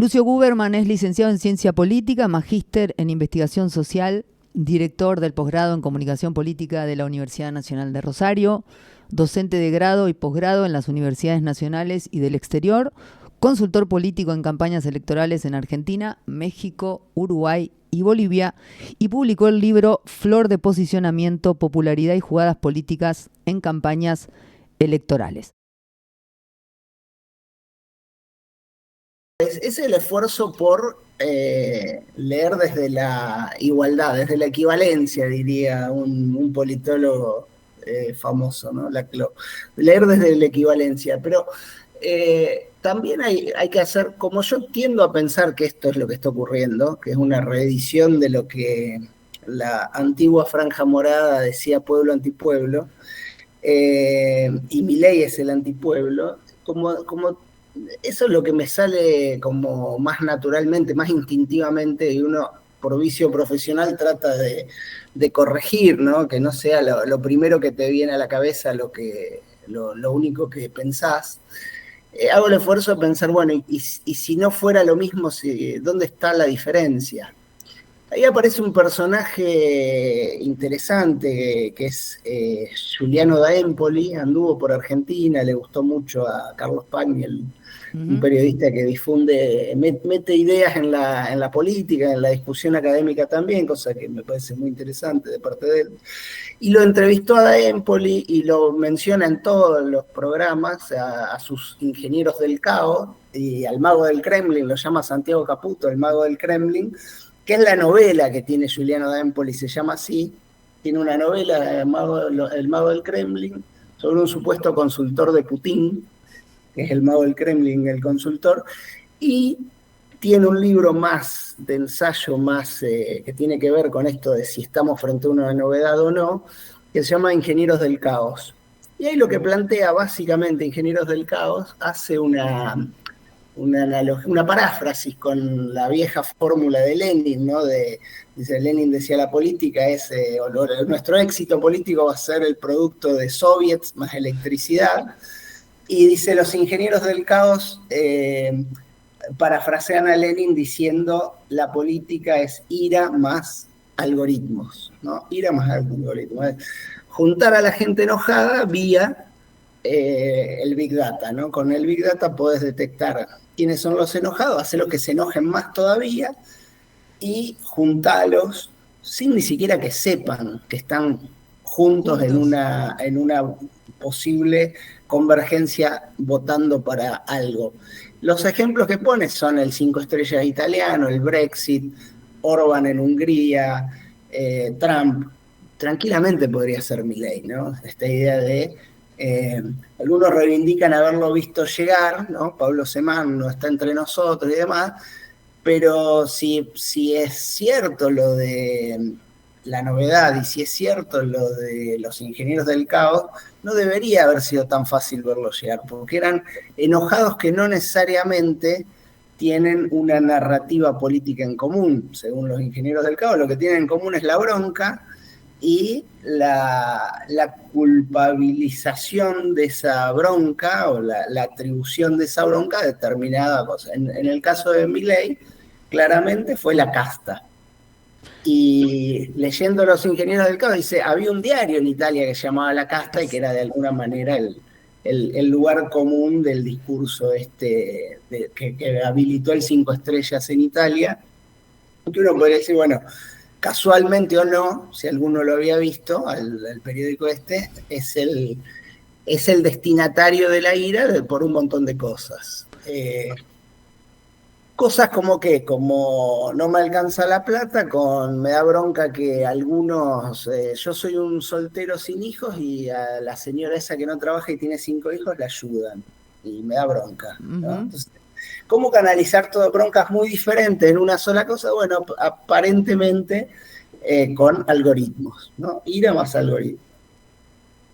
Lucio Guberman es licenciado en Ciencia Política, magíster en Investigación Social, director del posgrado en Comunicación Política de la Universidad Nacional de Rosario, docente de grado y posgrado en las universidades nacionales y del exterior, consultor político en campañas electorales en Argentina, México, Uruguay y Bolivia, y publicó el libro Flor de Posicionamiento, Popularidad y Jugadas Políticas en Campañas Electorales. Es el esfuerzo por leer desde la igualdad, desde la equivalencia, diría un politólogo famoso, ¿no? Leer desde la equivalencia, pero también hay que hacer, como yo tiendo a pensar que esto es lo que está ocurriendo, que es una reedición de lo que la antigua Franja Morada decía pueblo antipueblo, y Milei es el antipueblo, como eso es lo que me sale como más naturalmente, más instintivamente, y uno por vicio profesional trata de corregir, ¿no? Que no sea lo primero que te viene a la cabeza lo único que pensás. Hago el esfuerzo de pensar, bueno, y si no fuera lo mismo, ¿dónde está la diferencia? Ahí aparece un personaje interesante que es Giuliano da Empoli, anduvo por Argentina, le gustó mucho a Carlos Pagni, un periodista que difunde, mete ideas en la política, en la discusión académica también, cosa que me parece muy interesante de parte de él. Y lo entrevistó a da Empoli y lo menciona en todos los programas a sus ingenieros del caos y al mago del Kremlin, lo llama Santiago Caputo, el mago del Kremlin, que es la novela que tiene Giuliano da Empoli, se llama así. Tiene una novela, El mago del Kremlin, sobre un supuesto consultor de Putin, que es el mago del Kremlin, el consultor, y tiene un libro más de ensayo, más que tiene que ver con esto de si estamos frente a una novedad o no, que se llama Ingenieros del Caos. Y ahí lo que plantea básicamente Ingenieros del Caos hace una paráfrasis con la vieja fórmula de Lenin, ¿no? Lenin decía, la política es, nuestro éxito político va a ser el producto de soviets más electricidad, y dice, los ingenieros del caos parafrasean a Lenin diciendo, la política es ira más algoritmos, ¿no? Ira más algoritmos. Juntar a la gente enojada vía el Big Data, ¿no? Con el Big Data podés detectar quiénes son los enojados, hacerlos que se enojen más todavía y juntarlos sin ni siquiera que sepan que están juntos en una posible convergencia votando para algo. Los ejemplos que pones son el 5 estrellas italiano, el Brexit, Orban en Hungría, Trump. Tranquilamente podría ser Milei, ¿no? Esta idea de algunos reivindican haberlo visto llegar, ¿no? Pablo Semán no está entre nosotros y demás, pero si es cierto lo de la novedad y si es cierto lo de los ingenieros del caos, no debería haber sido tan fácil verlo llegar, porque eran enojados que no necesariamente tienen una narrativa política en común. Según los ingenieros del caos, lo que tienen en común es la bronca y la culpabilización de esa bronca o la atribución de esa bronca a determinada cosa. En el caso de Milei, claramente fue la casta. Y leyendo Los ingenieros del caos, dice, había un diario en Italia que se llamaba La Casta y que era de alguna manera el lugar común del discurso que habilitó el 5 estrellas en Italia. Que uno podría decir, bueno, casualmente o no, si alguno lo había visto, al periódico es el destinatario de la ira por un montón de cosas. Cosas como no me alcanza la plata, me da bronca que algunos, yo soy un soltero sin hijos y a la señora esa que no trabaja y tiene 5 hijos la ayudan y me da bronca, ¿no? Entonces, ¿cómo canalizar todas broncas muy diferentes en una sola cosa? Bueno, aparentemente con algoritmos, ¿no? Ir a más algoritmos.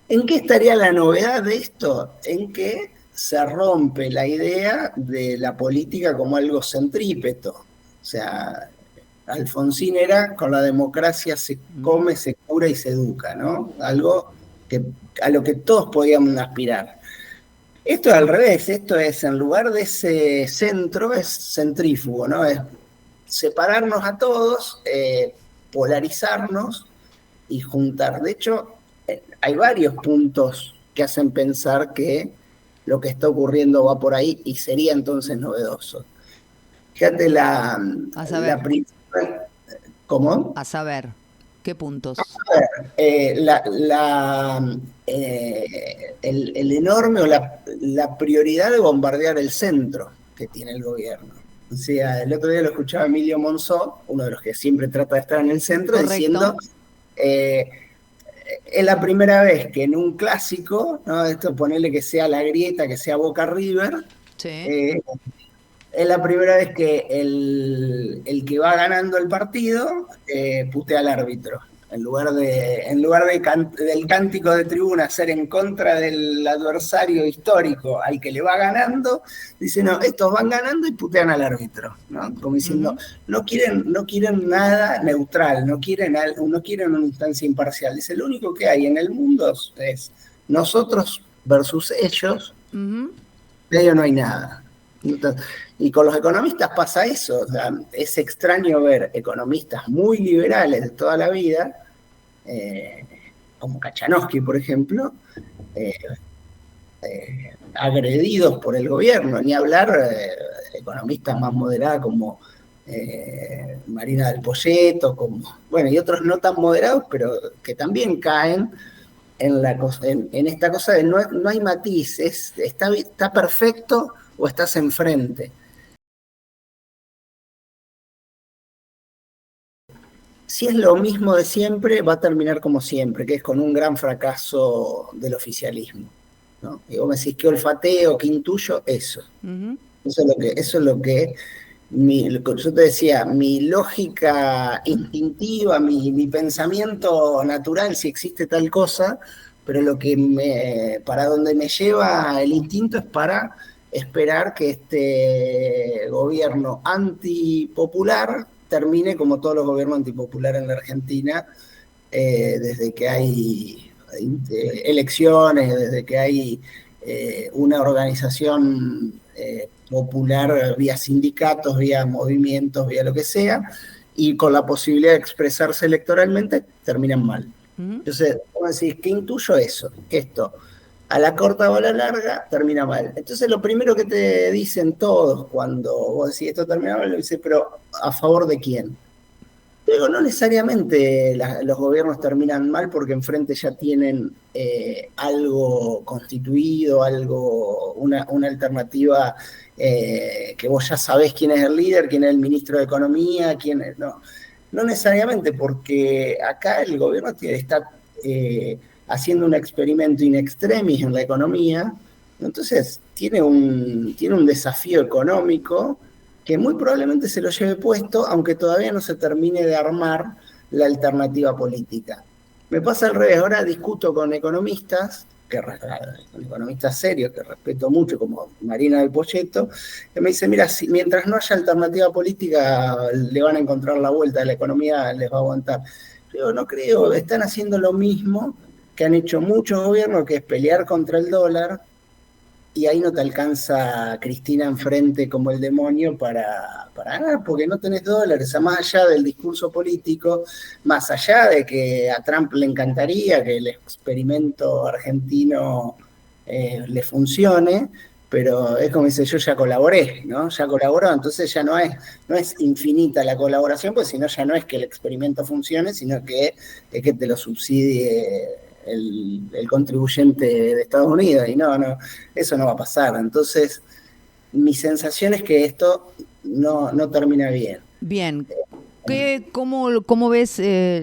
¿En qué estaría la novedad de esto? En que se rompe la idea de la política como algo centrípeto. O sea, Alfonsín era, con la democracia se come, se cura y se educa, ¿no? Algo a lo que todos podíamos aspirar. Esto es al revés, esto es, en lugar de ese centro, es centrífugo, ¿no? Es separarnos a todos, polarizarnos y juntar. De hecho, hay varios puntos que hacen pensar que lo que está ocurriendo va por ahí y sería entonces novedoso. Fíjate A la saber, principal. ¿Cómo? a saber, ¿qué puntos? El enorme o la prioridad de bombardear el centro que tiene el gobierno. O sea, el otro día lo escuchaba Emilio Monzó, uno de los que siempre trata de estar en el centro, Correcto. diciendo, eh, es la primera vez que en un clásico, ¿no? Esto ponerle que sea La Grieta, que sea Boca River, Sí. eh, es la primera vez que el que va ganando el partido putea al árbitro. Del cántico de tribuna ser en contra del adversario histórico al que le va ganando, dice, no, estos van ganando y putean al árbitro, ¿no? Como diciendo, no quieren nada neutral, no quieren una instancia imparcial. Dice, lo único que hay en el mundo es nosotros versus ellos, Ujú. de ello no hay nada. Y con los economistas pasa eso, o sea, es extraño ver economistas muy liberales de toda la vida, eh, como Kachanowski, por ejemplo, eh, agredidos por el gobierno, ni hablar economistas más moderados como Marina del Poyeto, bueno, y otros no tan moderados, pero que también caen en esta cosa de no hay matiz, está perfecto o estás enfrente. Si es lo mismo de siempre, va a terminar como siempre, que es con un gran fracaso del oficialismo, ¿no? Y vos me decís, ¿qué olfateo, qué intuyo? Eso. Ujú. Eso es lo que yo te decía, mi lógica instintiva, mi pensamiento natural, si existe tal cosa, pero para donde me lleva el instinto es para esperar que este gobierno antipopular termine como todos los gobiernos antipopulares en la Argentina, desde que hay elecciones, desde que hay una organización popular vía sindicatos, vía movimientos, vía lo que sea, y con la posibilidad de expresarse electoralmente, terminan mal. Ujú. Entonces, vos decís, ¿qué intuyo eso? Que esto, a la corta o a la larga, termina mal. Entonces, lo primero que te dicen todos cuando vos decís esto termina mal, lo dices, pero ¿a favor de quién? Pero no necesariamente los gobiernos terminan mal porque enfrente ya tienen algo constituido, una alternativa que vos ya sabés quién es el líder, quién es el ministro de Economía, quién es. No, no necesariamente, porque acá el gobierno está haciendo un experimento in extremis en la economía, entonces tiene un desafío económico que muy probablemente se lo lleve puesto, aunque todavía no se termine de armar la alternativa política. Me pasa al revés, ahora discuto con economistas serios, que respeto mucho, como Marina del Poyeto, que me dice, mira, mientras no haya alternativa política, le van a encontrar la vuelta, la economía les va a aguantar. Yo no creo, están haciendo lo mismo que han hecho muchos gobiernos, que es pelear contra el dólar, y ahí no te alcanza Cristina enfrente como el demonio para ganar, porque no tenés dólares. O sea, más allá del discurso político, más allá de que a Trump le encantaría que el experimento argentino le funcione, pero es como dice, yo ya colaboré, ¿no? Ya colaboró, entonces ya no es infinita la colaboración, pues si no ya no es que el experimento funcione, sino que es que te lo subsidie el contribuyente de Estados Unidos, y eso no va a pasar. Entonces, mi sensación es que esto no termina bien. Bien. ¿Cómo ves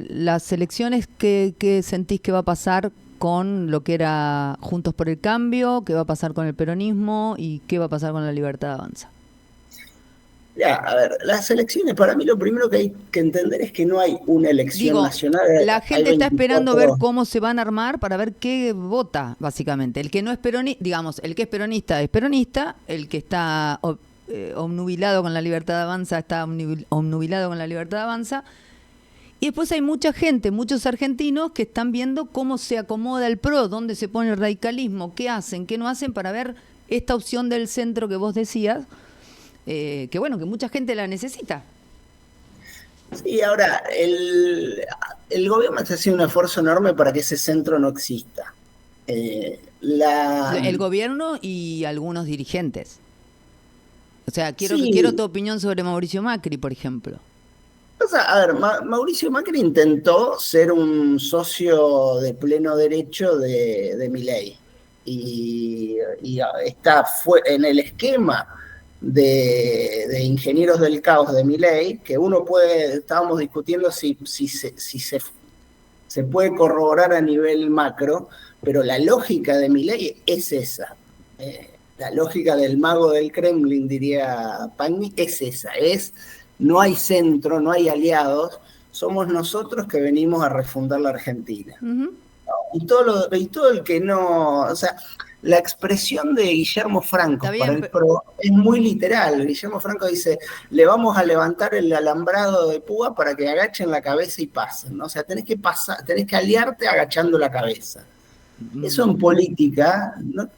las elecciones? ¿Qué sentís que va a pasar con lo que era Juntos por el Cambio? ¿Qué va a pasar con el peronismo? ¿Y qué va a pasar con la Libertad Avanza? Ya, a ver, las elecciones, para mí lo primero que hay que entender es que no hay una elección Digo, nacional, la hay gente está esperando ver 24. cómo se van a armar para ver qué vota, básicamente. El que no es peronista, digamos, el que es peronista, el que está obnubilado con la Libertad Avanza está obnubilado con la Libertad Avanza, Y después hay mucha gente, muchos argentinos que están viendo cómo se acomoda el PRO, dónde se pone el radicalismo, qué hacen, qué no hacen, para ver esta opción del centro que vos decías, que bueno, que mucha gente la necesita. Sí, ahora, el gobierno está haciendo un esfuerzo enorme para que ese centro no exista. El gobierno y algunos dirigentes. O sea, Sí, quiero tu opinión sobre Mauricio Macri, por ejemplo. a ver, Mauricio Macri intentó ser un socio de pleno derecho de Milei y fue en el esquema de Ingenieros del Caos de Milei, que estábamos discutiendo si se puede corroborar a nivel macro, pero la lógica de Milei es esa. La lógica del mago del Kremlin, diría Pagni, es esa, no hay centro, no hay aliados, somos nosotros que venimos a refundar la Argentina. Uh-huh. Y todo el que no, o sea, la expresión de Guillermo Franco para el PRO es muy literal. Guillermo Franco dice, le vamos a levantar el alambrado de púa para que agachen la cabeza y pasen, ¿no? O sea, tenés que aliarte agachando la cabeza. Eso en política no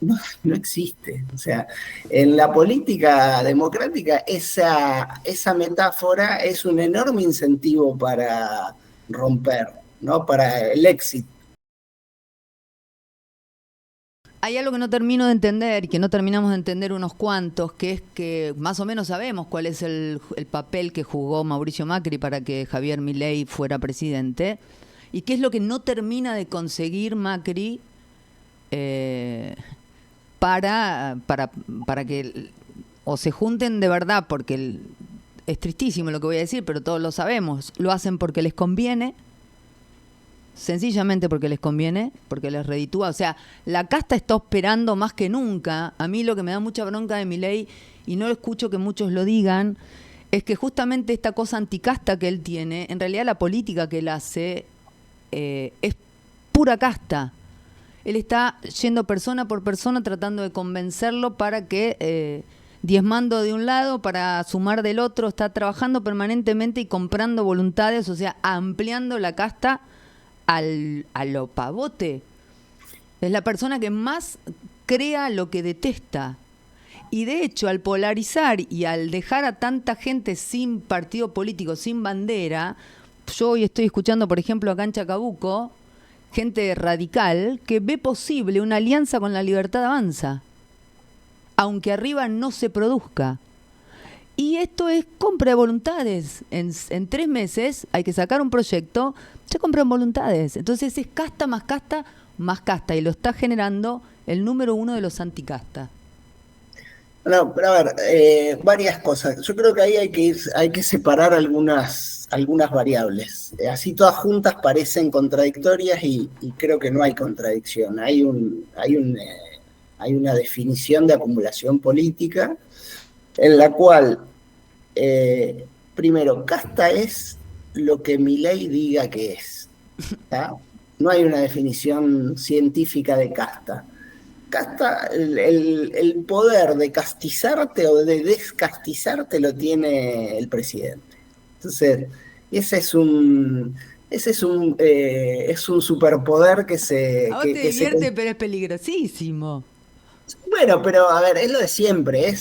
existe. O sea, en la política democrática esa metáfora es un enorme incentivo para romper, ¿no? Para el éxito. Hay algo que no termino de entender y que no terminamos de entender unos cuantos, que es que más o menos sabemos cuál es el papel que jugó Mauricio Macri para que Javier Milei fuera presidente, y qué es lo que no termina de conseguir Macri para que o se junten de verdad, porque es tristísimo lo que voy a decir, pero todos lo sabemos, lo hacen porque les conviene, sencillamente porque les conviene, porque les reditúa. O sea, la casta está esperando más que nunca. A mí lo que me da mucha bronca de Milei, y no escucho que muchos lo digan, es que justamente esta cosa anticasta que él tiene, en realidad la política que él hace es pura casta. Él está yendo persona por persona tratando de convencerlo para que, diezmando de un lado para sumar del otro, está trabajando permanentemente y comprando voluntades, o sea, ampliando la casta a lo pavote. Es la persona que más crea lo que detesta. Y de hecho, al polarizar y al dejar a tanta gente sin partido político, sin bandera, yo hoy estoy escuchando, por ejemplo, acá en Chacabuco, gente radical que ve posible una alianza con La Libertad Avanza, aunque arriba no se produzca. Y esto es compra de voluntades. En 3 meses hay que sacar un proyecto, ya compran voluntades. Entonces es casta más casta más casta, y lo está generando el número 1 de los anticasta. No, pero a ver, varias cosas. Yo creo que ahí hay que separar algunas variables. Así todas juntas parecen contradictorias y creo que no hay contradicción. Hay una definición de acumulación política en la cual, primero, casta es lo que Milei diga que es. ¿Tá? No hay una definición científica de casta. Casta, el poder de castizarte o de descastizarte lo tiene el presidente. Entonces, ese es un superpoder que se... A vos te divierte, pero es peligrosísimo. Bueno, pero a ver, es lo de siempre,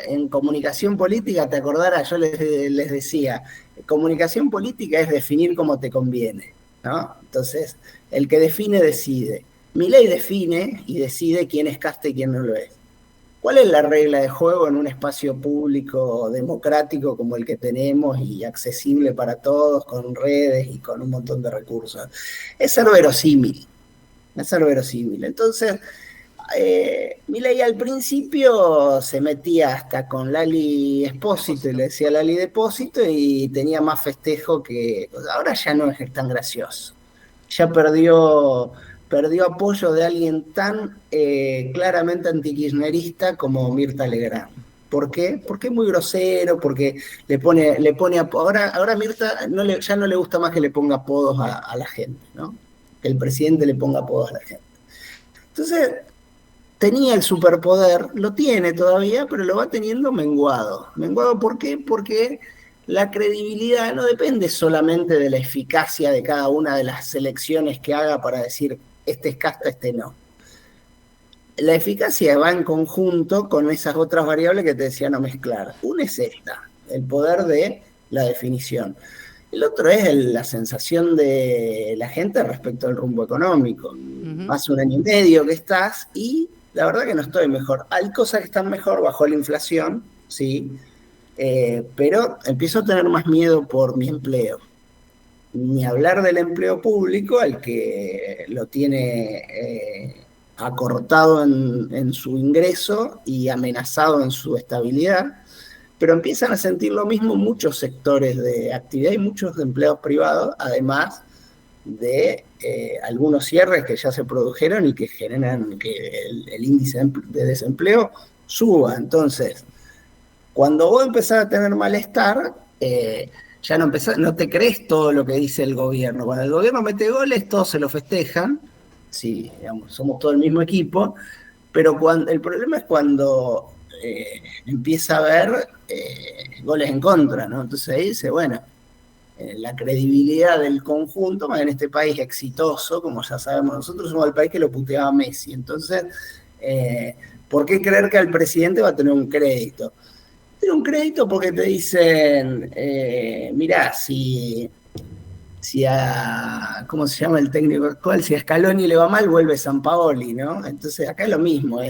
en comunicación política, te acordarás, yo les decía, comunicación política es definir cómo te conviene, ¿no? Entonces, el que define, decide. Milei define y decide quién es casta y quién no lo es. ¿Cuál es la regla de juego en un espacio público democrático como el que tenemos y accesible para todos, con redes y con un montón de recursos? Es ser verosímil, Entonces, Milei al principio se metía hasta con Lali Espósito y le decía Lali Depósito y tenía más festejo que... Ahora ya no es tan gracioso. Ya perdió apoyo de alguien tan claramente antikirchnerista como Mirta Legrand. ¿Por qué? Porque es muy grosero, porque le pone ahora Mirta ya no le gusta más que le ponga apodos a la gente, ¿no? Que el presidente le ponga apodos a la gente. Entonces, tenía el superpoder, lo tiene todavía, pero lo va teniendo menguado. ¿Menguado por qué? Porque la credibilidad no depende solamente de la eficacia de cada una de las selecciones que haga para decir este es casta, este no. La eficacia va en conjunto con esas otras variables que te decía no mezclar. Una es esta, el poder de la definición. El otro es la sensación de la gente respecto al rumbo económico. Hace un año y medio que estás y la verdad que no estoy mejor. Hay cosas que están mejor, bajó la inflación, sí, pero empiezo a tener más miedo por mi empleo. Ni hablar del empleo público, al que lo tiene acortado en su ingreso y amenazado en su estabilidad, pero empiezan a sentir lo mismo muchos sectores de actividad y muchos empleados privados, además de algunos cierres que ya se produjeron y que generan que el índice de desempleo suba. Entonces, cuando vos empezás a tener malestar, ya no te crees todo lo que dice el gobierno. Cuando el gobierno mete goles, todos se lo festejan. Sí, digamos, somos todo el mismo equipo, pero el problema es cuando empieza a haber goles en contra, ¿no? Entonces ahí dice, bueno, la credibilidad del conjunto, más en este país exitoso, como ya sabemos, nosotros somos el país que lo puteaba a Messi. Entonces, ¿por qué creer que el presidente va a tener un crédito? Tiene un crédito porque te dicen, mirá, si ¿cómo se llama el técnico actual? Si a Scaloni le va mal, vuelve Sampaoli, ¿no? Entonces acá es lo mismo,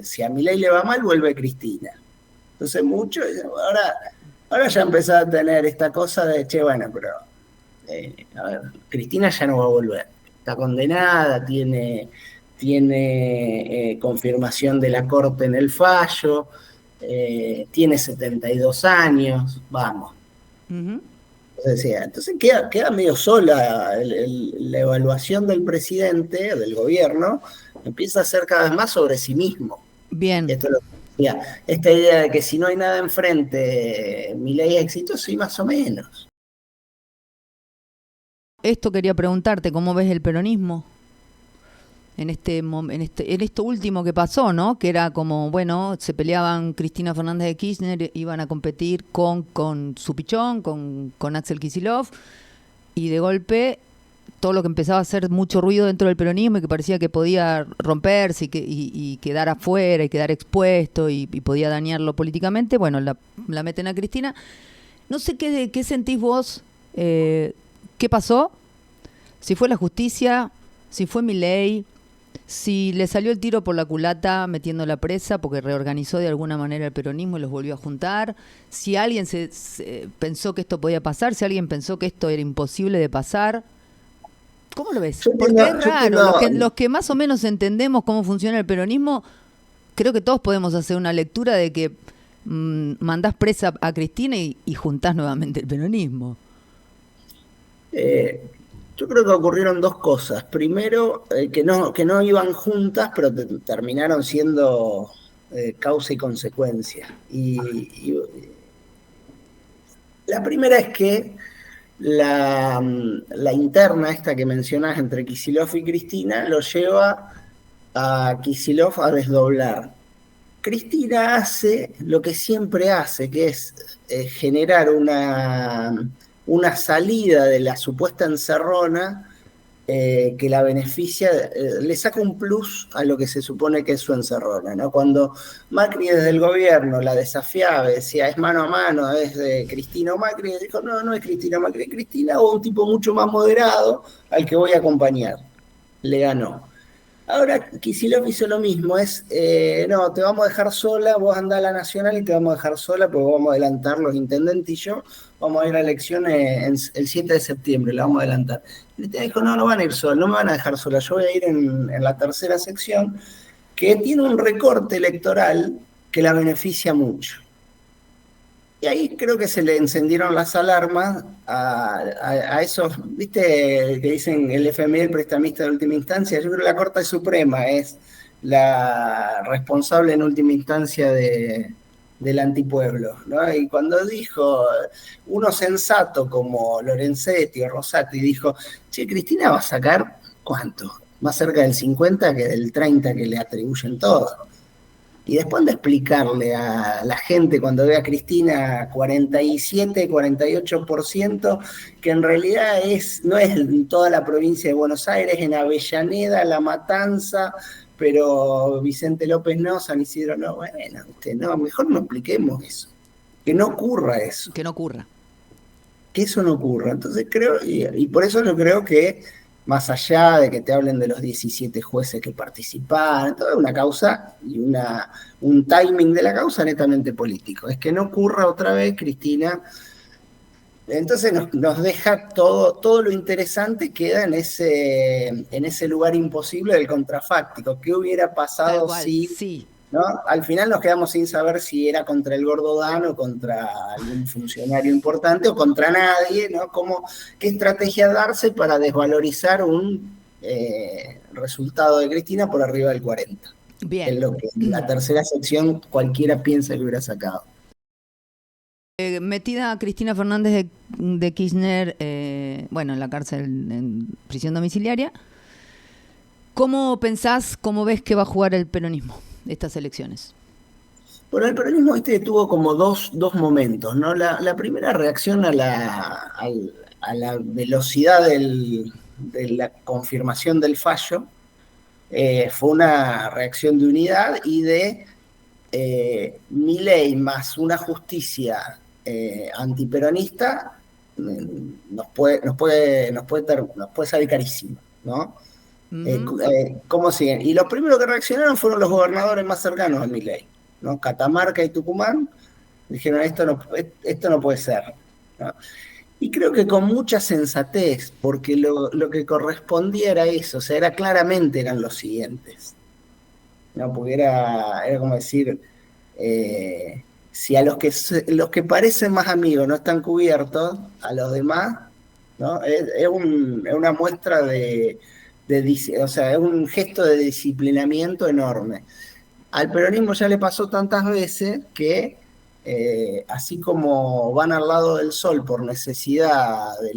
si a Milei le va mal, vuelve Cristina. Entonces ahora ya empezó a tener esta cosa de, che, bueno, pero a ver, Cristina ya no va a volver. Está condenada, tiene confirmación de la Corte en el fallo, tiene 72 años, vamos. Entonces queda medio sola la evaluación del presidente, del gobierno, empieza a ser cada vez más sobre sí mismo. Bien. Esto es lo que decía, esta idea de que si no hay nada enfrente, Milei es exitoso y más o menos. Esto quería preguntarte, ¿cómo ves el peronismo? En esto último que pasó, ¿no? Que era como, bueno, se peleaban Cristina Fernández de Kirchner, iban a competir con su pichón, con Axel Kicillof, y de golpe todo lo que empezaba a hacer mucho ruido dentro del peronismo y que parecía que podía romperse y quedar afuera y quedar expuesto y podía dañarlo políticamente, bueno, la meten a Cristina. No sé qué sentís vos, qué pasó, si fue la justicia, si fue Milei, si le salió el tiro por la culata metiéndola presa porque reorganizó de alguna manera el peronismo y los volvió a juntar, si alguien se pensó que esto podía pasar, si alguien pensó que esto era imposible de pasar. ¿Cómo lo ves? Porque es raro, los que más o menos entendemos cómo funciona el peronismo, creo que todos podemos hacer una lectura de que mandás presa a Cristina y juntás nuevamente el peronismo. Yo creo que ocurrieron dos cosas. Primero, que no iban juntas, pero terminaron siendo causa y consecuencia. Y la primera es que la interna esta que mencionás entre Kicillof y Cristina lo lleva a Kicillof a desdoblar. Cristina hace lo que siempre hace, que es generar una salida de la supuesta encerrona que la beneficia, le saca un plus a lo que se supone que es su encerrona, ¿no? Cuando Macri desde el gobierno la desafiaba, decía es mano a mano, es de Cristina o Macri, dijo no es Cristina o Macri, es Cristina o un tipo mucho más moderado al que voy a acompañar. Le ganó. Ahora Kicillof hizo lo mismo, no, te vamos a dejar sola, vos andá a la Nacional y te vamos a dejar sola porque vamos a adelantar los intendentes y yo, vamos a ir a elecciones el 7 de septiembre, la vamos a adelantar. Y te dijo, no van a ir sola, no me van a dejar sola, yo voy a ir en la tercera sección, que tiene un recorte electoral que la beneficia mucho. Y ahí creo que se le encendieron las alarmas a esos, ¿viste? Que dicen el FMI, el prestamista de última instancia. Yo creo que la Corte Suprema es la responsable en última instancia del antipueblo, ¿no? Y cuando dijo uno sensato como Lorenzetti o Rosati, dijo, che, Cristina va a sacar, ¿cuánto? Más cerca del 50 que del 30 que le atribuyen todo. Y después de explicarle a la gente cuando ve a Cristina 47, 48%, que en realidad no es en toda la provincia de Buenos Aires, en Avellaneda, La Matanza, pero Vicente López no, San Isidro no, bueno, no, mejor no expliquemos eso, que no ocurra eso, Que no ocurra. que eso no ocurra. Entonces creo, y por eso yo creo que más allá de que te hablen de los 17 jueces que participaron, toda una causa y un timing de la causa netamente político. Es que no ocurra otra vez, Cristina. Entonces nos deja todo lo interesante queda en ese lugar imposible del contrafáctico. ¿Qué hubiera Tal pasado cual, si, sí. ¿no? Al final nos quedamos sin saber si era contra el Gordo Dan o contra algún funcionario importante o contra nadie, ¿no? ¿Qué estrategia darse para desvalorizar un resultado de Cristina por arriba del 40? Que es Bien. lo que en la tercera sección cualquiera piensa que hubiera sacado. Metida Cristina Fernández de Kirchner, bueno, en la cárcel, en prisión domiciliaria. ¿Cómo pensás, cómo ves que va a jugar el peronismo estas elecciones? Bueno, el peronismo tuvo como dos momentos, ¿no? La primera reacción a la velocidad de la confirmación del fallo fue una reacción de unidad y de Milei más una justicia antiperonista nos puede salir carísimo, ¿no? ¿Cómo siguen? Y los primeros que reaccionaron fueron los gobernadores más cercanos a Milei, ¿no? Catamarca y Tucumán dijeron esto no puede ser, ¿no? Y creo que con mucha sensatez, porque lo que correspondía era eso, o sea, eran los siguientes, ¿no? Porque era como decir, si a los que parecen más amigos no están cubiertos, a los demás, ¿no? Es una muestra o sea, es un gesto de disciplinamiento enorme. Al peronismo ya le pasó tantas veces que, así como van al lado del sol por necesidad de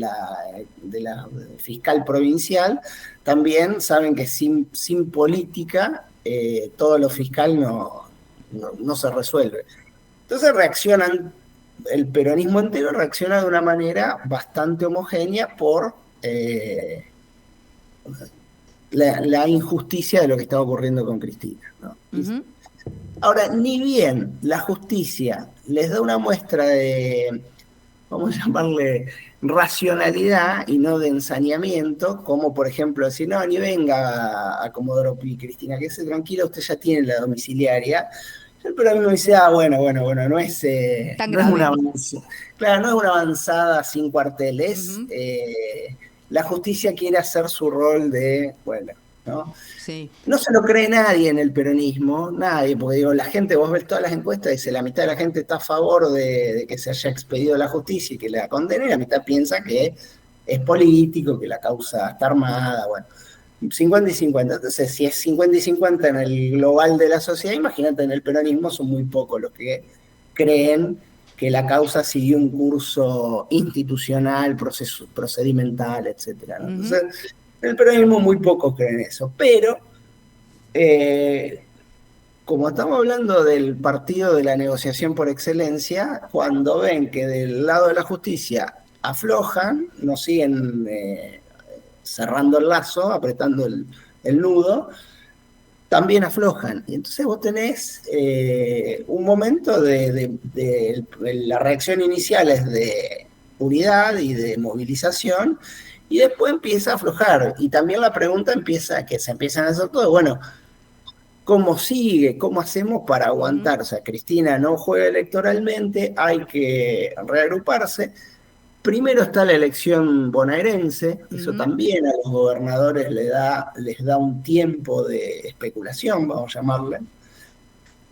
la fiscal provincial, también saben que sin política todo lo fiscal no se resuelve. Entonces el peronismo entero reacciona de una manera bastante homogénea por la injusticia de lo que estaba ocurriendo con Cristina, ¿no? Uh-huh. Ahora, ni bien la justicia les da una muestra de, vamos a llamarle, racionalidad y no de ensañamiento, como por ejemplo decir, no, ni venga a Comodoro Pi, Cristina, que se tranquila, usted ya tiene la domiciliaria. Pero a mí me dice, bueno, no es, Tan no es una grave. avanzada, claro, no es una avanzada sin cuarteles. Uh-huh. La justicia quiere hacer su rol de, bueno, ¿no? Sí. No se lo cree nadie en el peronismo, nadie, porque digo, la gente, vos ves todas las encuestas y dice, la mitad de la gente está a favor de que se haya expedido la justicia y que la condene, y la mitad piensa que es político, que la causa está armada, bueno, 50 y 50. Entonces, si es 50 y 50 en el global de la sociedad, imagínate en el peronismo son muy pocos los que creen que la causa siguió un curso institucional, procedimental, etcétera, ¿no? Uh-huh. Entonces, en el peronismo muy pocos creen eso, pero como estamos hablando del partido de la negociación por excelencia, cuando ven que del lado de la justicia aflojan, no siguen cerrando el lazo, apretando el nudo, también aflojan. Y entonces vos tenés un momento de la reacción inicial es de unidad y de movilización, y después empieza a aflojar. Y también la pregunta que se empiezan a hacer todo, bueno, ¿cómo sigue? ¿Cómo hacemos para Uh-huh. aguantar? O sea, Cristina no juega electoralmente, hay que reagruparse. Primero está la elección bonaerense, eso Uh-huh. también a los gobernadores les da un tiempo de especulación, vamos a llamarle.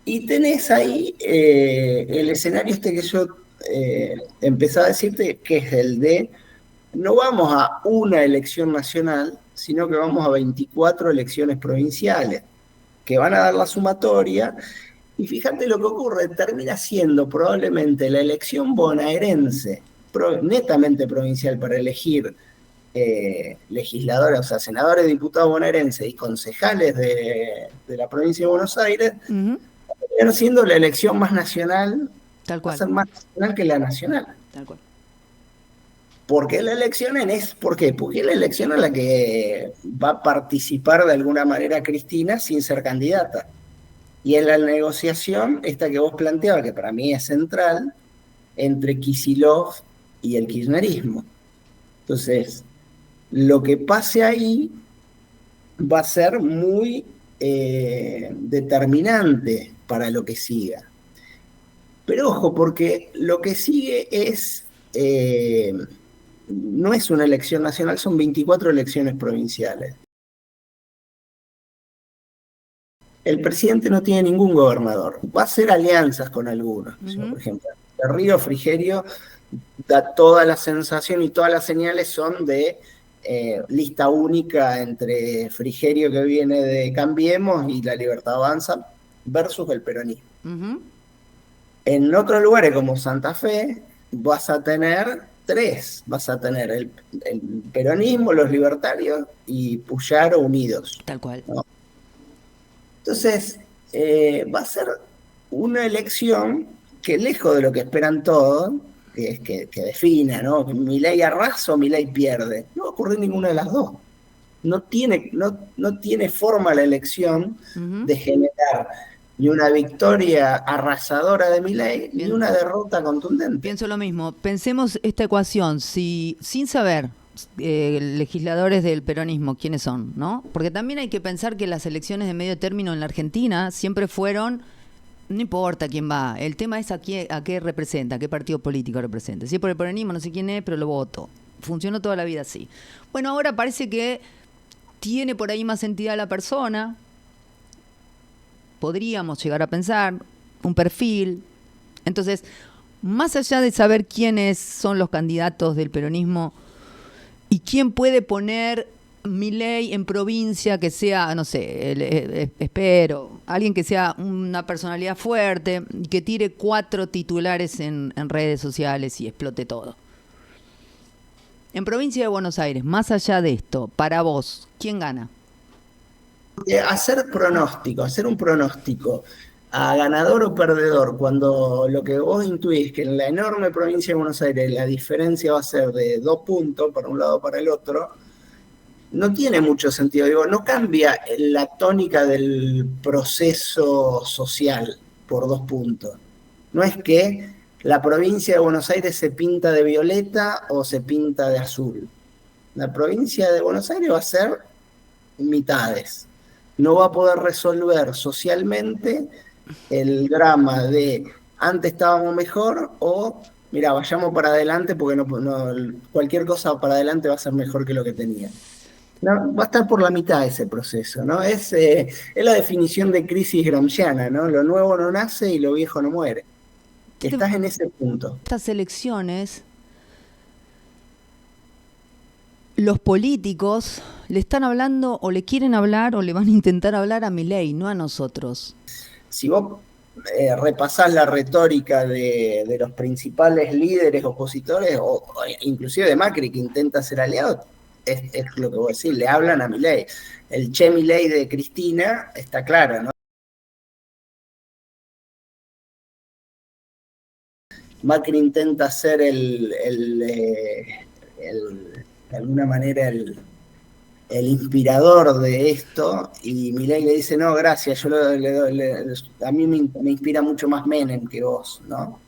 Y tenés ahí el escenario que yo empezaba a decirte, que es el de, no vamos a una elección nacional, sino que vamos a 24 elecciones provinciales, que van a dar la sumatoria. Y fíjate lo que ocurre, termina siendo probablemente la elección bonaerense, netamente provincial, para elegir legisladores, o sea, senadores, diputados bonaerenses y concejales de la provincia de Buenos Aires, Uh-huh. terminar siendo la elección más nacional, Tal va a cual, ser más nacional que la nacional. tal cual. ¿Por qué la elección ¿por qué? Porque es la elección en la que va a participar de alguna manera Cristina sin ser candidata. Y en la negociación, esta que vos planteabas, que para mí es central, entre Kicillof y el kirchnerismo. Entonces, lo que pase ahí va a ser muy determinante para lo que siga. Pero ojo, porque lo que sigue no es una elección nacional, son 24 elecciones provinciales. El presidente no tiene ningún gobernador, va a hacer alianzas con algunos. Por ejemplo, el Río Frigerio da toda la sensación y todas las señales son de lista única entre Frigerio, que viene de Cambiemos, y La Libertad Avanza versus el peronismo. En otros lugares como Santa Fe vas a tener tres, vas a tener el peronismo, los libertarios y Puyaro unidos. Tal cual. ¿No? Entonces, va a ser una elección que, lejos de lo que esperan todos, que es que defina, ¿no? Milei arrasa o Milei pierde. No va a ocurrir ninguna de las dos. No tiene forma la elección de generar ni una victoria arrasadora de Milei, ni una derrota contundente. Pienso lo mismo. Pensemos esta ecuación, si sin saber legisladores del peronismo quiénes son, ¿no? Porque también hay que pensar que las elecciones de medio término en la Argentina siempre fueron, no importa quién va, el tema es a qué representa, a qué partido político representa. Si es por el peronismo, no sé quién es, pero lo voto. Funcionó toda la vida así. Bueno, ahora parece que tiene por ahí más entidad la persona. Podríamos llegar a pensar un perfil. Entonces, más allá de saber quiénes son los candidatos del peronismo y quién puede poner Milei en provincia que sea, no sé, espero, alguien que sea una personalidad fuerte y que tire 4 titulares en redes sociales y explote todo. En provincia de Buenos Aires, más allá de esto, para vos, ¿quién gana? Hacer un pronóstico a ganador o perdedor, cuando lo que vos intuís que en la enorme provincia de Buenos Aires la diferencia va a ser de 2 puntos para un lado o para el otro, no tiene mucho sentido. Digo, no cambia la tónica del proceso social por 2 puntos. No es que la provincia de Buenos Aires se pinta de violeta o se pinta de azul. La provincia de Buenos Aires va a ser mitades. No va a poder resolver socialmente el drama de antes estábamos mejor o mira, vayamos para adelante porque cualquier cosa para adelante va a ser mejor que lo que tenía. No, va a estar por la mitad ese proceso, ¿no? Es la definición de crisis gramsciana, ¿no? Lo nuevo no nace y lo viejo no muere. Estás en ese punto. Estas elecciones, los políticos le están hablando o le quieren hablar o le van a intentar hablar a Milei, no a nosotros. Si vos repasás la retórica de los principales líderes opositores, o inclusive de Macri, que intenta ser aliado, es lo que vos decís, le hablan a Milei. El Che Milei de Cristina está claro, ¿no? Macri intenta ser de alguna manera el inspirador de esto, y Milei le dice, no, gracias, a mí me inspira mucho más Menem que vos, ¿no?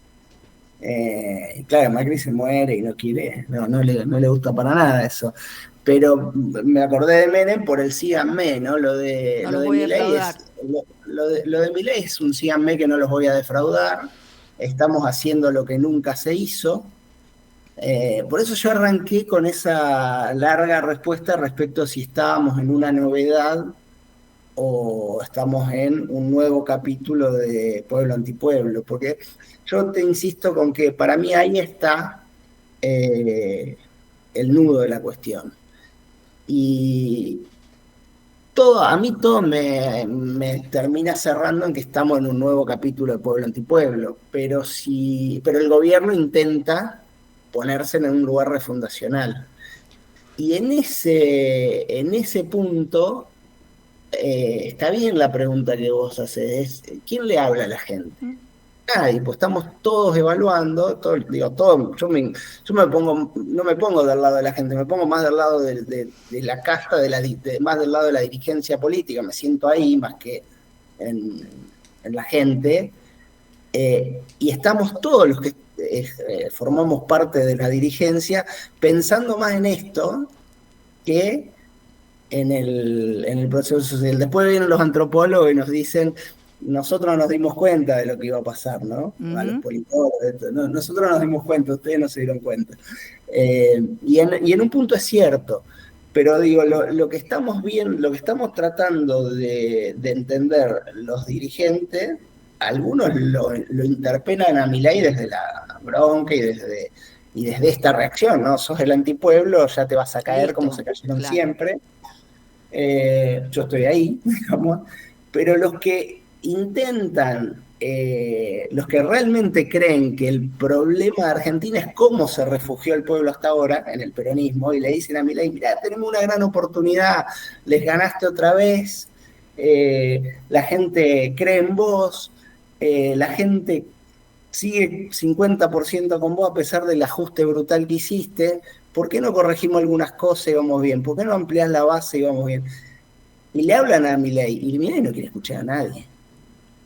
Y claro, Macri se muere y no quiere, no le gusta para nada eso. Pero me acordé de Menem por el síganme, ¿no? Lo de Milei es un síganme que no los voy a defraudar. Estamos haciendo lo que nunca se hizo. Por eso yo arranqué con esa larga respuesta respecto a si estábamos en una novedad o estamos en un nuevo capítulo de Pueblo Antipueblo, porque yo te insisto con que para mí ahí está el nudo de la cuestión. Y a mí todo me termina cerrando en que estamos en un nuevo capítulo de Pueblo Antipueblo, pero el gobierno intenta ponerse en un lugar refundacional. Y en ese punto está bien la pregunta que vos haces, es ¿quién le habla a la gente? Nadie, pues estamos todos evaluando, digo, yo me pongo, no me pongo del lado de la gente, me pongo más del lado de la casta, más del lado de la dirigencia política, me siento ahí más que en la gente, y estamos todos los que formamos parte de la dirigencia pensando más en esto que en el proceso social. Después vienen los antropólogos y nos dicen, nosotros nos dimos cuenta de lo que iba a pasar, ¿no? A los politólogos, ¿no? Nosotros nos dimos cuenta, ustedes no se dieron cuenta. Y en un punto es cierto, pero digo, lo que estamos viendo, lo que estamos tratando de entender los dirigentes, algunos lo interpelan a Milei desde la bronca y desde esta reacción, ¿no? Sos el antipueblo, ya te vas a caer. Listo, como se cayeron siempre. Yo estoy ahí, digamos, pero los que intentan, los que realmente creen que el problema de Argentina es cómo se refugió el pueblo hasta ahora en el peronismo, y le dicen a Milei, mirá, tenemos una gran oportunidad, les ganaste otra vez, la gente cree en vos, la gente sigue 50% con vos a pesar del ajuste brutal que hiciste. ¿Por qué no corregimos algunas cosas y vamos bien? ¿Por qué no ampliás la base y vamos bien? Y le hablan a Milei, y Milei no quiere escuchar a nadie.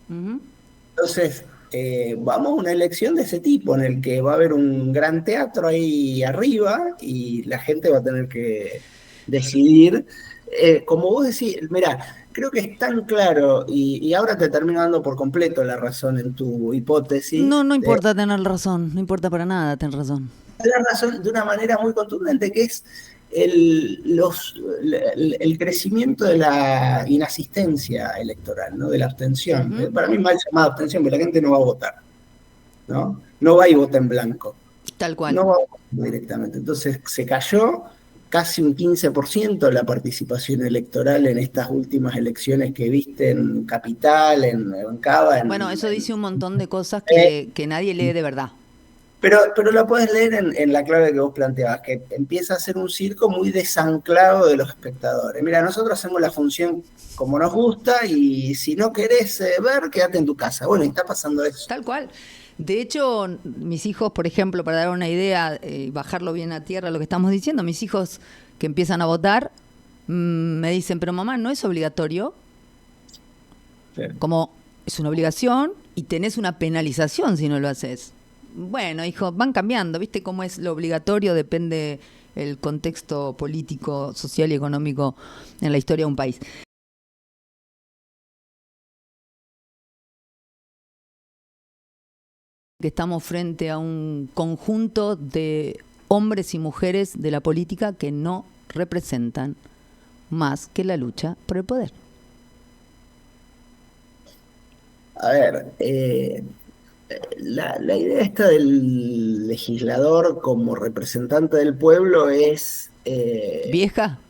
Entonces, vamos a una elección de ese tipo, en el que va a haber un gran teatro ahí arriba, y la gente va a tener que decidir. Como vos decís, mirá, creo que es tan claro, y ahora te termino dando por completo la razón en tu hipótesis. No importa tener razón, no importa para nada tener razón. Tener razón de una manera muy contundente, que es el crecimiento de la inasistencia electoral, ¿no? De la abstención. Para mí mal llamada abstención, porque la gente no va a votar, ¿no? No va y vota en blanco. Tal cual. No va a votar directamente. Entonces se cayó casi un 15% la participación electoral en estas últimas elecciones que viste en Capital, en Cava. Bueno, eso dice un montón de cosas que nadie lee de verdad. Pero la podés leer en la clave que vos planteabas, que empieza a ser un circo muy desanclado de los espectadores. Mira, nosotros hacemos la función como nos gusta, y si no querés ver, quédate en tu casa. Bueno, y está pasando eso. Tal cual. De hecho, mis hijos, por ejemplo, para dar una idea, bajarlo bien a tierra lo que estamos diciendo, mis hijos que empiezan a votar, me dicen, pero mamá, ¿no es obligatorio? Sí. Como es una obligación y tenés una penalización si no lo haces. Bueno, hijo, van cambiando, ¿viste cómo es lo obligatorio? Depende el contexto político, social y económico en la historia de un país. Que estamos frente a un conjunto de hombres y mujeres de la política que no representan más que la lucha por el poder. A ver, la idea esta del legislador como representante del pueblo es... ¿vieja?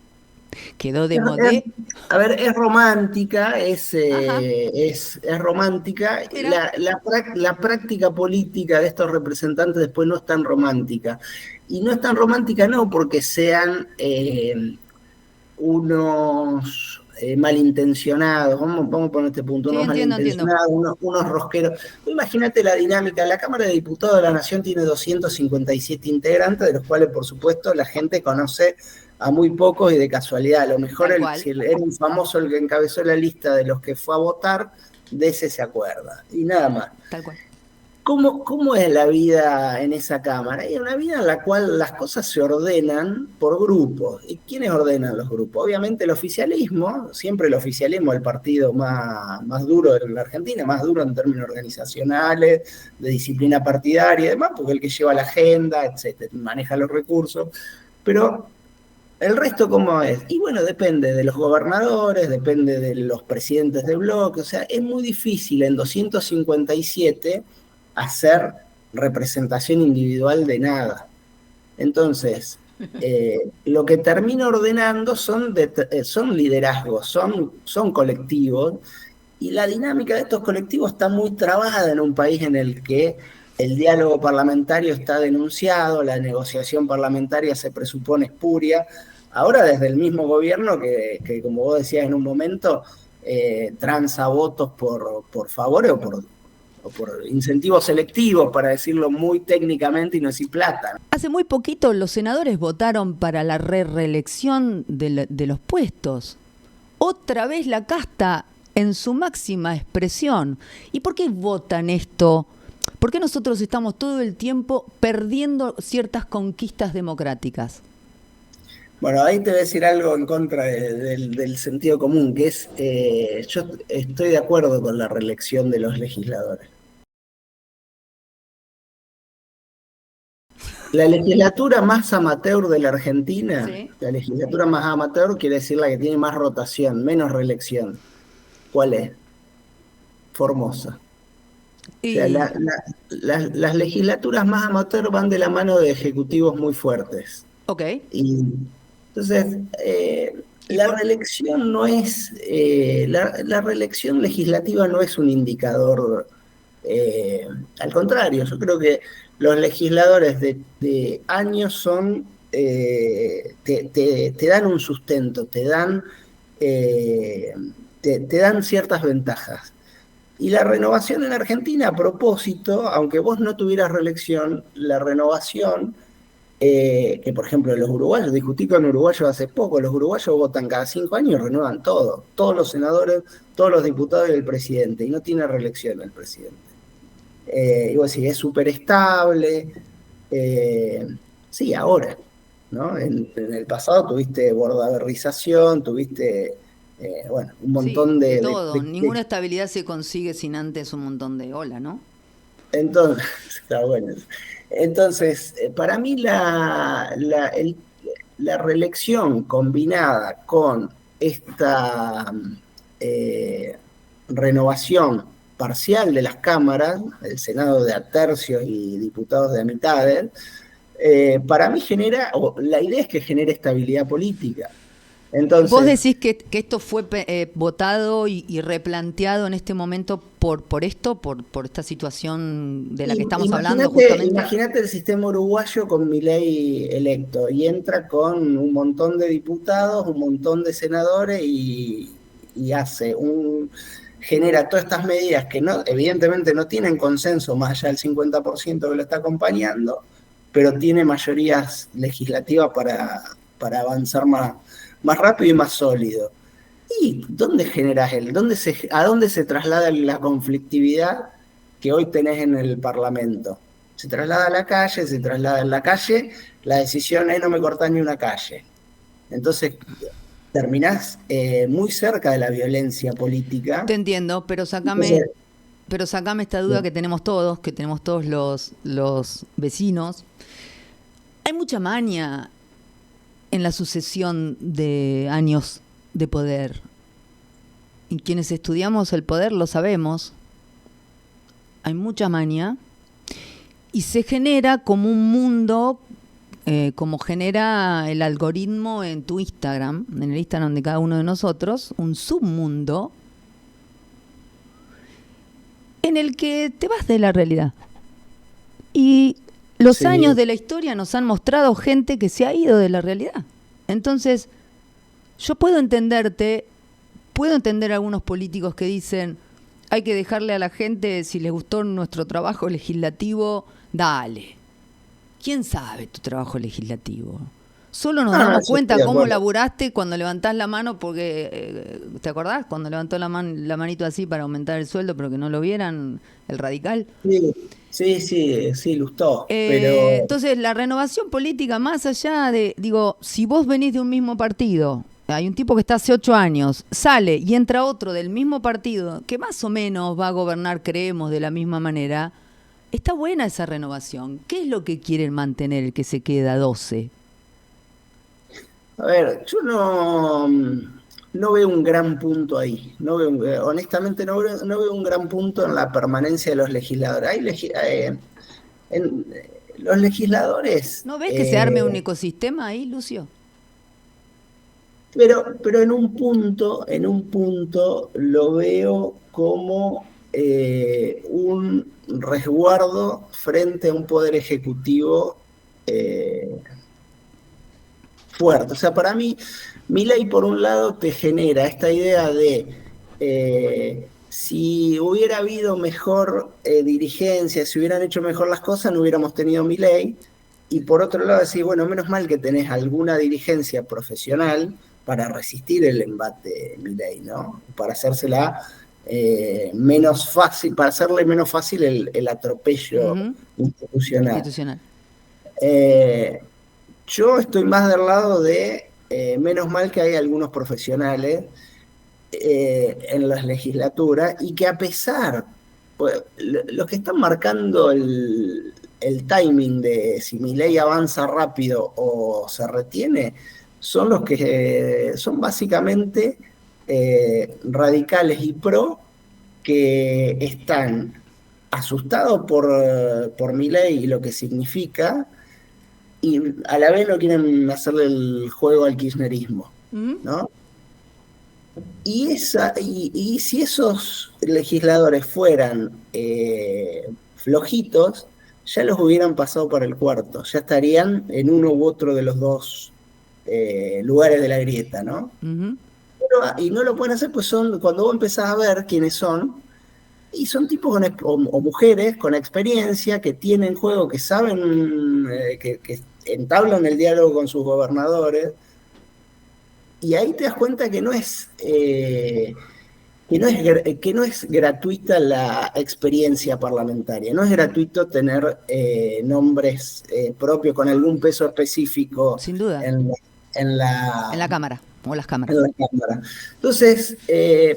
¿Quedó de modé? A ver, es romántica, es romántica. La práctica política de estos representantes después no es tan romántica. Y no es tan romántica no porque sean unos malintencionados, vamos a poner este punto, unos malintencionados, unos rosqueros. Imagínate la dinámica. La Cámara de Diputados de la Nación tiene 257 integrantes, de los cuales, por supuesto, la gente conoce a muy pocos y de casualidad. A lo mejor si era un famoso el que encabezó la lista de los que fue a votar, de ese se acuerda. Y nada más. Tal cual. ¿Cómo es la vida en esa Cámara? Hay una vida en la cual las cosas se ordenan por grupos. ¿Y quiénes ordenan los grupos? Obviamente el oficialismo, siempre el oficialismo es el partido más duro de la Argentina, más duro en términos organizacionales, de disciplina partidaria y demás, porque es el que lleva la agenda, etcétera, maneja los recursos. Pero ¿el resto cómo es? Y bueno, depende de los gobernadores, depende de los presidentes de bloque. O sea, es muy difícil en 257 hacer representación individual de nada. Entonces, lo que termina ordenando son liderazgos, son colectivos, y la dinámica de estos colectivos está muy trabada en un país en el que el diálogo parlamentario está denunciado, la negociación parlamentaria se presupone espuria, Ahora desde el mismo gobierno que como vos decías en un momento, transa votos por favores o por incentivos selectivos, para decirlo muy técnicamente y no decir plata. Hace muy poquito los senadores votaron para la reelección de los puestos. Otra vez la casta en su máxima expresión. ¿Y por qué votan esto? ¿Por qué nosotros estamos todo el tiempo perdiendo ciertas conquistas democráticas? Bueno, ahí te voy a decir algo en contra del sentido común, que es, yo estoy de acuerdo con la reelección de los legisladores. La legislatura más amateur de la Argentina, Sí. la legislatura más amateur quiere decir la que tiene más rotación, menos reelección. ¿Cuál es? Formosa. O sea, Y las legislaturas más amateur van de la mano de ejecutivos muy fuertes. ok. Y entonces, ¿Y la por reelección no es, la reelección legislativa no es un indicador, al contrario, yo creo que los legisladores de años son, te dan un sustento, eh, te dan ciertas ventajas. Y la renovación en Argentina, a propósito, aunque vos no tuvieras reelección, la renovación, que por ejemplo los uruguayos, discutí con uruguayos hace poco, los uruguayos votan cada 5 años y renuevan todo, todos los senadores, todos los diputados y el presidente, y no tiene reelección el presidente. Y vos decís, es súper estable, sí, ahora, ¿no? En el pasado tuviste bordaberrización, tuviste, bueno, un sí, montón de de, todo. Ninguna estabilidad se consigue sin antes un montón de ola, ¿no? entonces, está bueno. Entonces, para mí la reelección combinada con esta eh, renovación parcial de las cámaras, el Senado de a tercios y diputados de a mitades, para mí genera, o la idea es que genere estabilidad política. Vos Entonces, decís que esto fue votado y replanteado en este momento por esto, por esta situación de la que estamos hablando justamente. Imagínate el sistema uruguayo con Milei electo y entra con un montón de diputados, un montón de senadores y genera todas estas medidas que no, evidentemente no tienen consenso más allá del 50% que lo está acompañando, pero tiene mayorías legislativas para avanzar más rápido y más sólido. ¿Y dónde generas a dónde se traslada la conflictividad que hoy tenés en el Parlamento? Se traslada a la calle, se traslada en la calle, la decisión es no me cortás ni una calle. Entonces terminás muy cerca de la violencia Te política. entiendo, Entonces, pero sacame esta duda que tenemos todos los vecinos. Hay mucha maña en la sucesión de años de poder. Y quienes estudiamos el poder lo sabemos. Hay mucha maña. Y se genera como un mundo, como genera el algoritmo en tu Instagram, en el Instagram de cada uno de nosotros, un submundo en el que te vas de la realidad. Y los años sí, de la historia nos han mostrado gente que se ha ido de la realidad. Entonces, yo puedo entenderte, puedo entender a algunos políticos que dicen, hay que dejarle a la gente, si les gustó nuestro trabajo legislativo, dale. ¿Quién sabe tu trabajo legislativo? Solo nos no, no, damos yo estoy cuenta de cómo acuerdo. laburaste cuando levantás la mano, porque, ¿te acordás? Cuando levantó la manito así para aumentar el sueldo, pero que no lo vieran, el radical. Sí, sí, sí, sí, Lustó, pero Entonces, la renovación política, más allá de, digo, si vos venís de un mismo partido, hay un tipo que está hace 8 años, sale y entra otro del mismo partido, que más o menos va a gobernar, creemos, de la misma manera, está buena esa renovación. ¿Qué es lo que quieren mantener el que se queda 12? a ver, yo no veo un gran punto ahí. Honestamente, no veo un gran punto en la permanencia de los legisladores. Los legisladores, ¿No ves que se arme un ecosistema ahí, Lucio? pero en un punto lo veo como un resguardo frente a un poder ejecutivo fuerte. O sea, para mí, Milei por un lado te genera esta idea de si hubiera habido mejor dirigencia, si hubieran hecho mejor las cosas, no hubiéramos tenido Milei. Y por otro lado decir, bueno, menos mal que tenés alguna dirigencia profesional para resistir el embate Milei, ¿no? Para hacérsela menos fácil, para hacerle menos fácil el atropello Ujú. institucional. Institucional. Eh, yo estoy más del lado de, menos mal que hay algunos profesionales en las legislaturas y que a pesar, pues, los que están marcando el timing de si mi ley avanza rápido o se retiene, son los que son básicamente radicales y pro que están asustados por mi ley y lo que significa, y a la vez no quieren hacerle el juego al kirchnerismo, Ujú. ¿no? Y si esos legisladores fueran flojitos, ya los hubieran pasado por el cuarto, ya estarían en uno u otro de los dos lugares de la grieta, ¿no? Ujú. Y no lo pueden hacer, pues son, cuando vos empezás a ver quiénes son, y son tipos o mujeres con experiencia, que tienen juego, que saben, que entablan el diálogo con sus gobernadores, y ahí te das cuenta que que no es gratuita la experiencia parlamentaria, no es gratuito tener nombres propios con algún peso específico Sin duda. en, en En la, la cámara o las cámaras. en la Cámara. Entonces,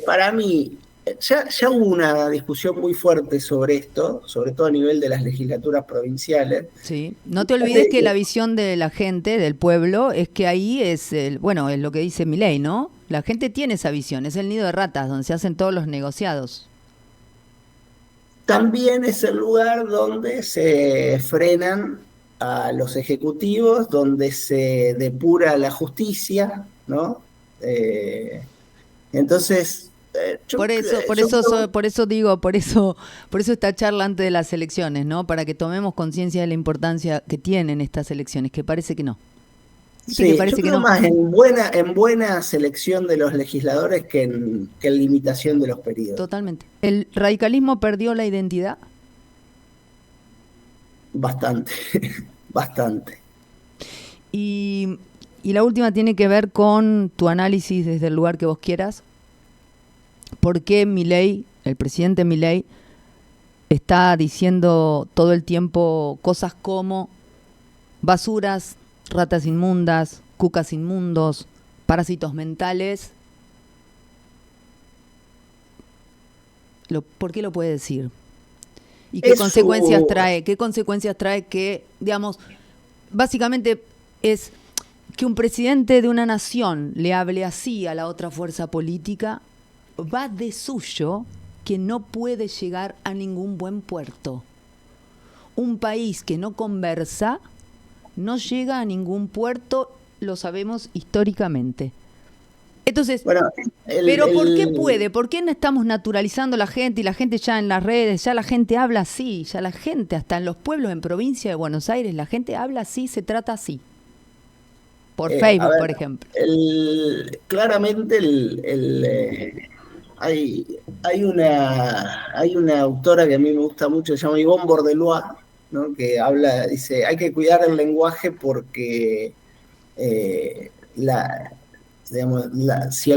para mí, ya hubo una discusión muy fuerte sobre esto, sobre todo a nivel de las legislaturas provinciales. Sí. No te olvides que la visión de la gente, del pueblo, es que ahí es, bueno, es lo que dice Milei, ¿no? La gente tiene esa visión, es el nido de ratas donde se hacen todos los negociados. También es el lugar donde se frenan a los ejecutivos, donde se depura la justicia, ¿no? Entonces, yo creo, por eso esta charla antes de las elecciones, ¿no? Para que tomemos conciencia de la importancia que tienen estas elecciones, que parece que no. ¿Viste que sí, yo parece que creo no? más en buena selección de los legisladores que en limitación de los periodos. Totalmente. ¿El radicalismo perdió la identidad? Bastante, bastante. Y, y la última tiene que ver con tu análisis desde el lugar que vos quieras. ¿Por qué Milei, el presidente Milei, está diciendo todo el tiempo cosas como basuras, ratas inmundas, cucas inmundos, parásitos mentales? ¿Por qué lo puede decir? ¿Y qué Es consecuencias su, trae? ¿Qué consecuencias trae que, digamos, básicamente es que un presidente de una nación le hable así a la otra fuerza política? Va de suyo que no puede llegar a ningún buen puerto. Un país que no conversa no llega a ningún puerto, lo sabemos históricamente. Entonces, bueno, ¿pero por qué puede? ¿Por qué no estamos naturalizando la gente y la gente ya en las redes, ya la gente habla así, ya la gente, hasta en los pueblos, en provincia de Buenos Aires, la gente habla así, se trata así? Por a Facebook, ver, por ejemplo. claramente hay una autora que a mí me gusta mucho, se llama Yvonne Bordelois, ¿no? Que habla, dice, hay que cuidar el lenguaje porque la, digamos, si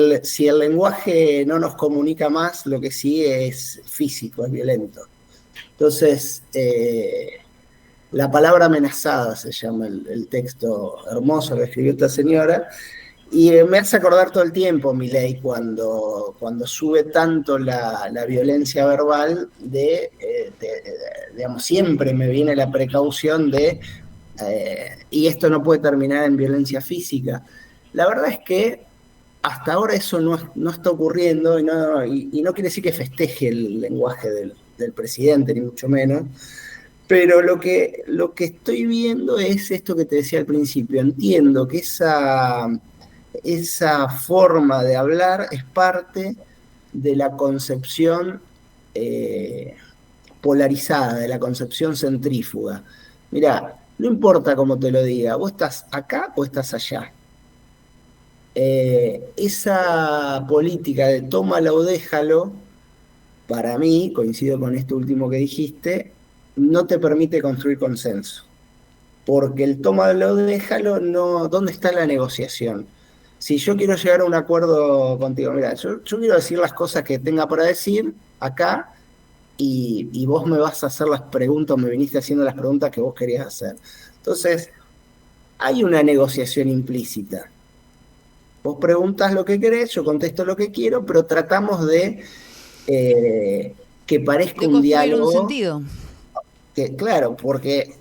el lenguaje no nos comunica más, lo que sí es físico, es violento. Entonces, la palabra amenazada se llama el texto hermoso que escribió esta señora, y me hace acordar todo el tiempo Milei cuando sube tanto la violencia verbal, digamos, siempre me viene la precaución de, y esto no puede terminar en violencia física. La verdad es que hasta ahora eso no está ocurriendo, y no quiere decir que festeje el lenguaje del presidente, ni mucho menos, pero lo que estoy viendo es esto que te decía al principio. Entiendo que esa forma de hablar es parte de la concepción eh, polarizada, de la concepción centrífuga. Mirá, no importa cómo te lo diga, vos estás acá o estás allá. esa política de tómalo o déjalo, para mí, coincido con esto último que dijiste, no te permite construir consenso. Porque el tómalo o déjalo, no, ¿dónde está la negociación? Si yo quiero llegar a un acuerdo contigo, mira, yo quiero decir las cosas que tenga para decir acá, y vos me vas a hacer las preguntas, me viniste haciendo las preguntas que vos querías hacer. Entonces, hay una negociación implícita. Vos preguntas lo que querés, yo contesto lo que quiero, pero tratamos de que parezca De un construir un diálogo, sentido. que, claro, porque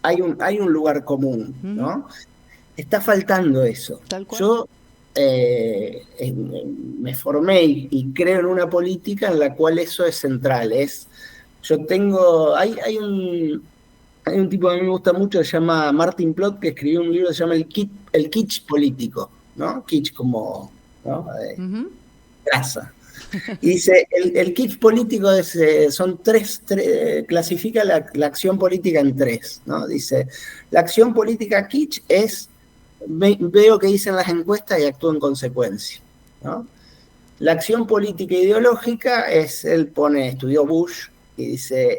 hay un lugar común, Ujú. ¿no? Está faltando eso. Tal cual. Yo me formé y creo en una política en la cual eso es central. Yo tengo, hay un tipo que a mí me gusta mucho, se llama Martin Plot, que escribió un libro que se llama El Kitsch político, ¿no? Kitsch como, ¿no? Ujú. Grasa. Y dice, el kitsch político son clasifica la acción política en tres, ¿no? Dice, la acción política kitsch es, veo que dicen las encuestas y actúo en consecuencia, ¿no? La acción política ideológica es, estudió Bush, y dice,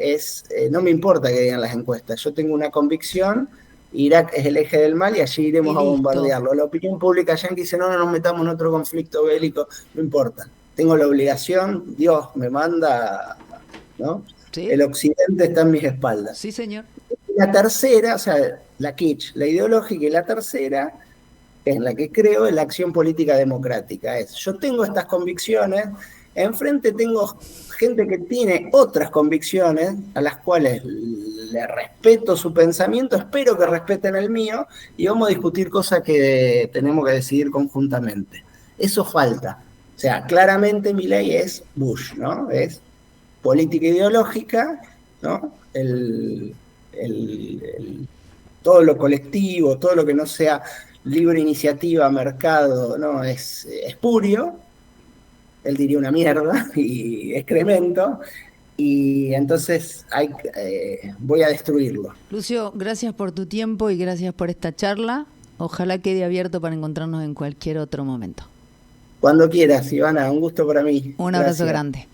no me importa que digan las encuestas, yo tengo una convicción, Irak es el eje del mal y allí Y iremos a listo. bombardearlo. La opinión pública yankee dice, no, no nos metamos en otro conflicto bélico, no importa. Tengo la obligación, Dios me manda, ¿no? ¿Sí? El occidente está en mis espaldas. Sí, señor. La tercera, o sea, la kitsch, la ideológica, y la tercera, en la que creo, en la acción política democrática. Yo tengo estas convicciones, enfrente tengo gente que tiene otras convicciones, a las cuales le respeto su pensamiento, espero que respeten el mío, y vamos a discutir cosas que tenemos que decidir conjuntamente. Eso falta. O sea, claramente mi ley es Bush, ¿no? Es política ideológica, ¿no? Todo lo colectivo, todo lo que no sea libre iniciativa, mercado, ¿no? Es espurio, él diría una mierda y excremento, y entonces voy a destruirlo. Lucio, gracias por tu tiempo y gracias por esta charla. Ojalá quede abierto para encontrarnos en cualquier otro momento. Cuando quieras, Ivana, un gusto para mí. Un abrazo Gracias. grande.